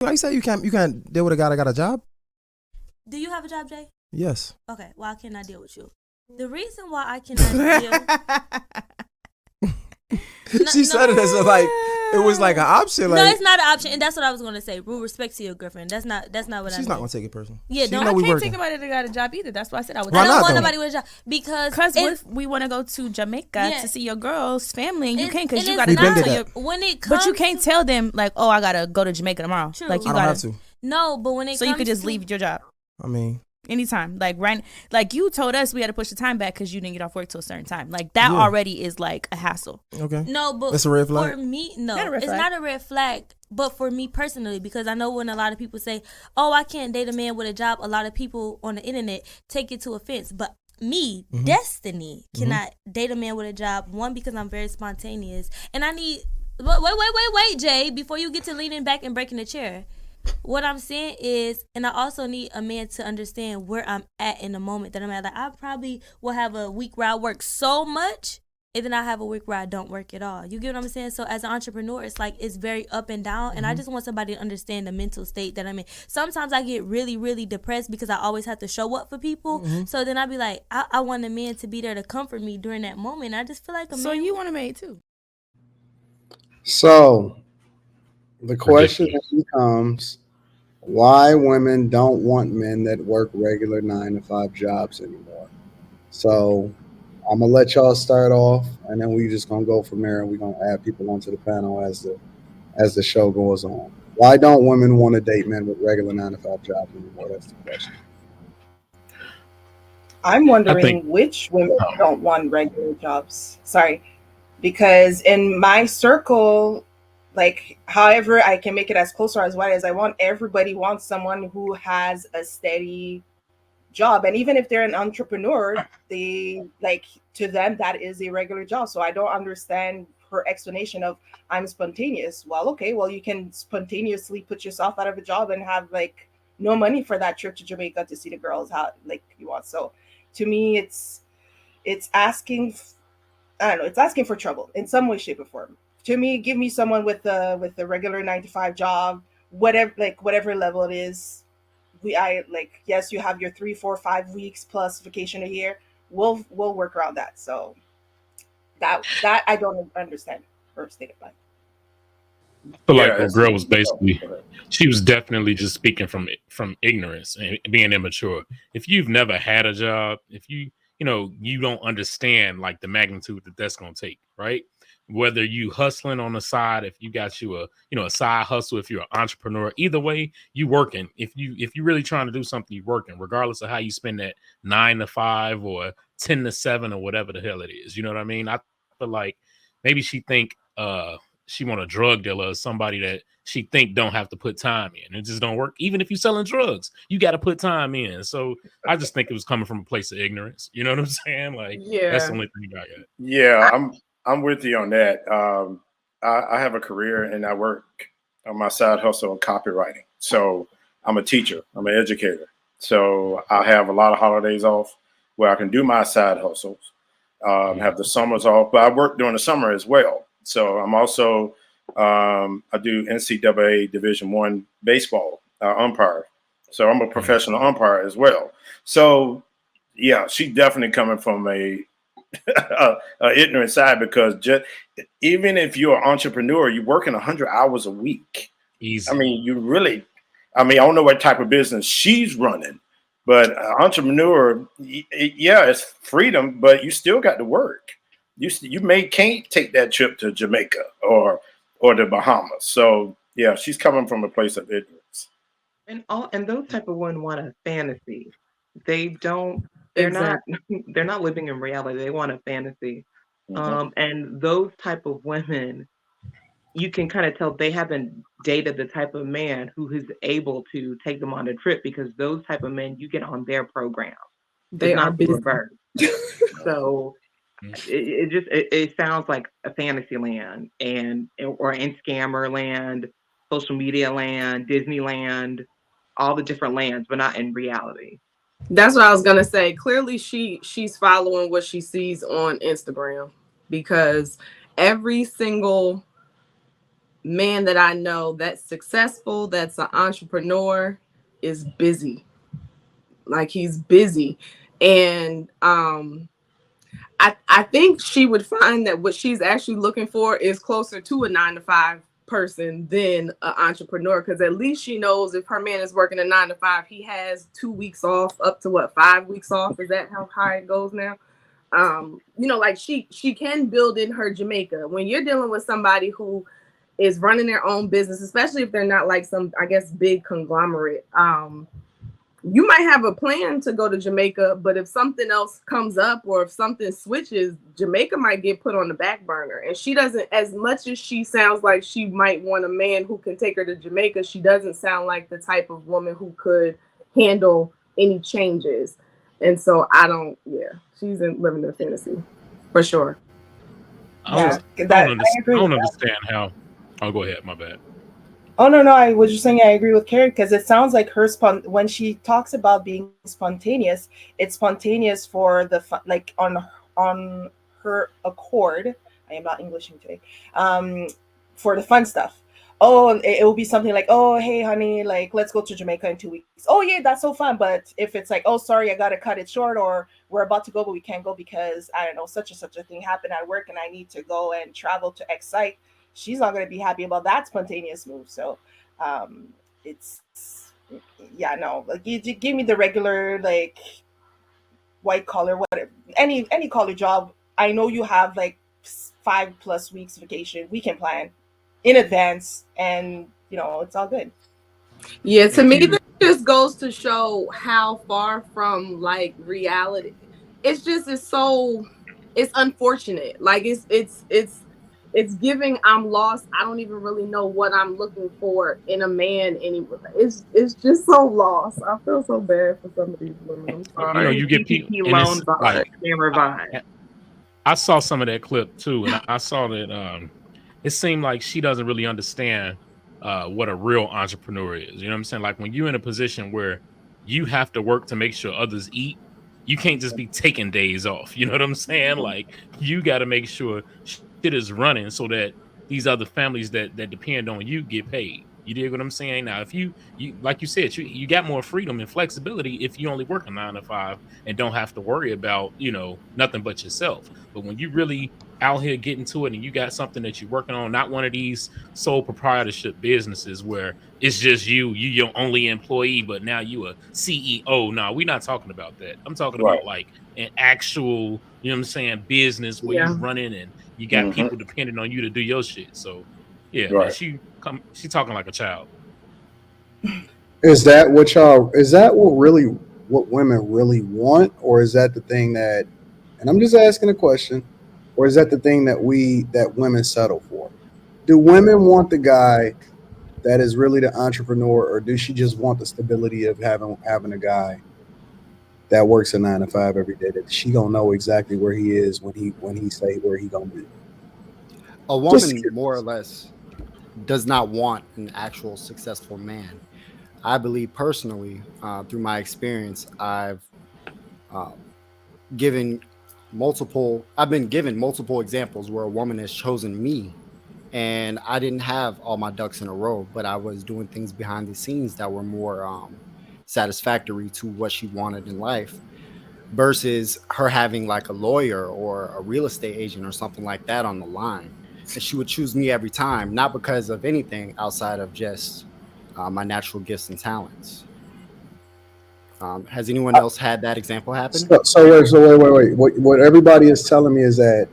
Like you said, you can't deal with a guy that got a job. Do you have a job, Jay? Yes. Okay. Well, I cannot deal with you. The reason why I cannot deal. She said it as a, like it was like an option. Like, no, it's not an option, and that's what I was gonna say. Rule respect to your girlfriend. That's not what I mean. She's not gonna take it personal. Yeah, she don't. know I we can't working. take nobody that got a job either. That's why I said I would. Why I don't not, want though? nobody with a job because if we want to go to Jamaica to see your girl's family, and you can't because you got We to been go did to that. your. when it comes But you can't tell them like, oh, I gotta go to Jamaica tomorrow. True. Like you I don't gotta. have to. No, but when it So comes you could just to, leave your job I mean, anytime. Like you told us we had to push the time back because you didn't get off work till a certain time. Like that already is like a hassle. okay. No, but That's a red flag? for me, no, Not a red it's flag. not a red flag. But for me personally, because I know when a lot of people say, "Oh, I can't date a man with a job," a lot of people on the internet take it to offense. But me, Destiny, cannot date a man with a job. One, because I'm very spontaneous, and I need. Wait, Jay, before you get to leaning back and breaking the chair. What I'm saying is, and I also need a man to understand where I'm at in the moment that I'm at. Like, I probably will have a week where I work so much, and then I have a week where I don't work at all. You get what I'm saying? So as an entrepreneur, it's like it's very up and down, and I just want somebody to understand the mental state that I'm in. Sometimes I get really, really depressed because I always have to show up for people. So then I be like, I want a man to be there to comfort me during that moment. I just feel like a man. So you want a maid too? So the question becomes, why women don't want men that work regular 9-to-5 jobs anymore. So I'm gonna let y'all start off, and then we just gonna go from there, and we're gonna add people onto the panel as the show goes on. Why don't women want to date men with regular 9-to-5 jobs anymore? That's the question. I'm wondering which women don't want regular jobs. Sorry. Because in my circle, like, however I can make it as close or as wide as I want, everybody wants someone who has a steady job. And even if they're an entrepreneur, they, like, to them, that is a regular job. So I don't understand her explanation of I'm spontaneous. Well, okay, well, you can spontaneously put yourself out of a job and have, like, no money for that trip to Jamaica to see the girls how, like, you want. So to me, it's asking, I don't know, it's asking for trouble in some way, shape, or form. To me, give me someone with a regular 9-to-5 job, whatever level it is. Yes, you have your 3, 4, 5 weeks plus vacation a year. We'll work around that. So that I don't understand her state of mind. I feel like the girl was basically, she was definitely just speaking from ignorance and being immature. If you've never had a job, if you don't understand like the magnitude that that's going to take, right? Whether you hustling on the side, if you got you a side hustle, if you're an entrepreneur, either way, you working. If you're really trying to do something, you working, regardless of how you spend that 9-to-5 or 10-to-7 or whatever the hell it is. You know what I mean? I feel like maybe she think she want a drug dealer or somebody that she think don't have to put time in. It just don't work. Even if you're selling drugs, you got to put time in. So I just think it was coming from a place of ignorance. You know what I'm saying? Like, that's the only thing I got. Yeah, I'm with you on that. I have a career and I work on my side hustle in copywriting. So I'm a teacher. I'm an educator. So I have a lot of holidays off where I can do my side hustles. Have the summers off, but I work during the summer as well. So I'm also I do NCAA Division I baseball umpire. So I'm a professional umpire as well. So yeah, she's definitely coming from a ignorant side, because even if you're an entrepreneur, you're working 100 hours a week. Easy. I mean, I don't know what type of business she's running, but entrepreneur, yeah, it's freedom, but you still got to work. You can't take that trip to Jamaica or the Bahamas. So yeah, she's coming from a place of ignorance. And those type of women want a fantasy. They're not living in reality. They want a fantasy. And those type of women, you can kind of tell they haven't dated the type of man who is able to take them on a trip, because those type of men, you get on their program. They are busy. So it sounds like a fantasy land or in scammer land, social media land, Disneyland, all the different lands, but not in reality. That's what I was gonna say. Clearly, she's following what she sees on Instagram, because every single man that I know that's successful, that's an entrepreneur, is busy. Like he's busy. And I think she would find that what she's actually looking for is closer to a 9 to 5 person than an entrepreneur, because at least she knows if her man is working a 9 to 5, he has 2 weeks off, up to 5 weeks off. Is that how high it goes now? Like she can build in her Jamaica. When you're dealing with somebody who is running their own business, especially if they're not like some, I guess, big conglomerate, you might have a plan to go to Jamaica, but if something else comes up or if something switches, Jamaica might get put on the back burner. And she doesn't, as much as she sounds like she might want a man who can take her to Jamaica, she doesn't sound like the type of woman who could handle any changes. And so she's living in fantasy for sure. I don't understand how. Oh, go ahead. My bad. Oh no, I was just saying I agree with Karen, because it sounds like when she talks about being spontaneous, it's spontaneous for the fun, like on her accord. I am not Englishing today. For the fun stuff. Oh, it will be something like, oh, hey, honey, like, let's go to Jamaica in 2 weeks. Oh, yeah, that's so fun. But if it's like, oh, sorry, I got to cut it short, or we're about to go, but we can't go because, I don't know, such and such a thing happened at work and I need to go and travel to X site, she's not going to be happy about that spontaneous move. So like, you give me the regular, like, white collar, whatever, any collar job. I know you have like 5+ weeks vacation. We can plan in advance, and it's all good. Yeah, to me that just goes to show how far from like reality. It's unfortunate. Like it's giving I'm lost. I don't even really know what I'm looking for in a man anymore. It's just so lost. I feel so bad for some of these women. I'm sorry. You get people loan vibe. I saw some of that clip too, and I saw that it seemed like she doesn't really understand what a real entrepreneur is. You know what I'm saying? Like when you're in a position where you have to work to make sure others eat, you can't just be taking days off. You know what I'm saying? Like you got to make sure shit is running so that these other families that depend on you get paid. You dig what I'm saying? Now, if you like you said, you got more freedom and flexibility if you only work a 9 to 5 and don't have to worry about, nothing but yourself. But when you really out here getting to it and you got something that you're working on, not one of these sole proprietorship businesses where it's just you your only employee, but now you a CEO. No, we're not talking about that. I'm talking about like an actual, business where you're running and you got people depending on you to do your shit. So man, she talking like a child. Is that what women really want, or is that the thing that, and I'm just asking a question, or is that the thing that women settle for? Do women want the guy that is really the entrepreneur, or do she just want the stability of having a guy that works a 9 to 5 every day, that she gonna know exactly where he is when he say where he gonna be? A woman more or less does not want an actual successful man. I believe personally, through my experience, I've been given multiple examples where a woman has chosen me and I didn't have all my ducks in a row, but I was doing things behind the scenes that were more satisfactory to what she wanted in life, versus her having like a lawyer or a real estate agent or something like that on the line. And she would choose me every time, not because of anything outside of just my natural gifts and talents. Has anyone else had that example happen? So wait. What everybody is telling me is that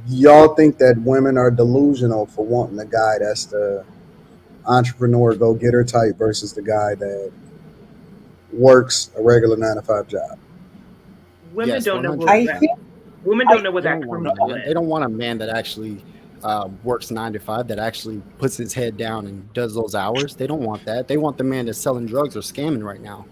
y'all think that women are delusional for wanting a guy that's the entrepreneur, go-getter type, versus the guy that works a regular 9 to 5 job. Women don't know what women don't know what that criminal is. They don't want a man that actually works 9 to 5, that actually puts his head down and does those hours. They don't want that. They want the man that's selling drugs or scamming right now.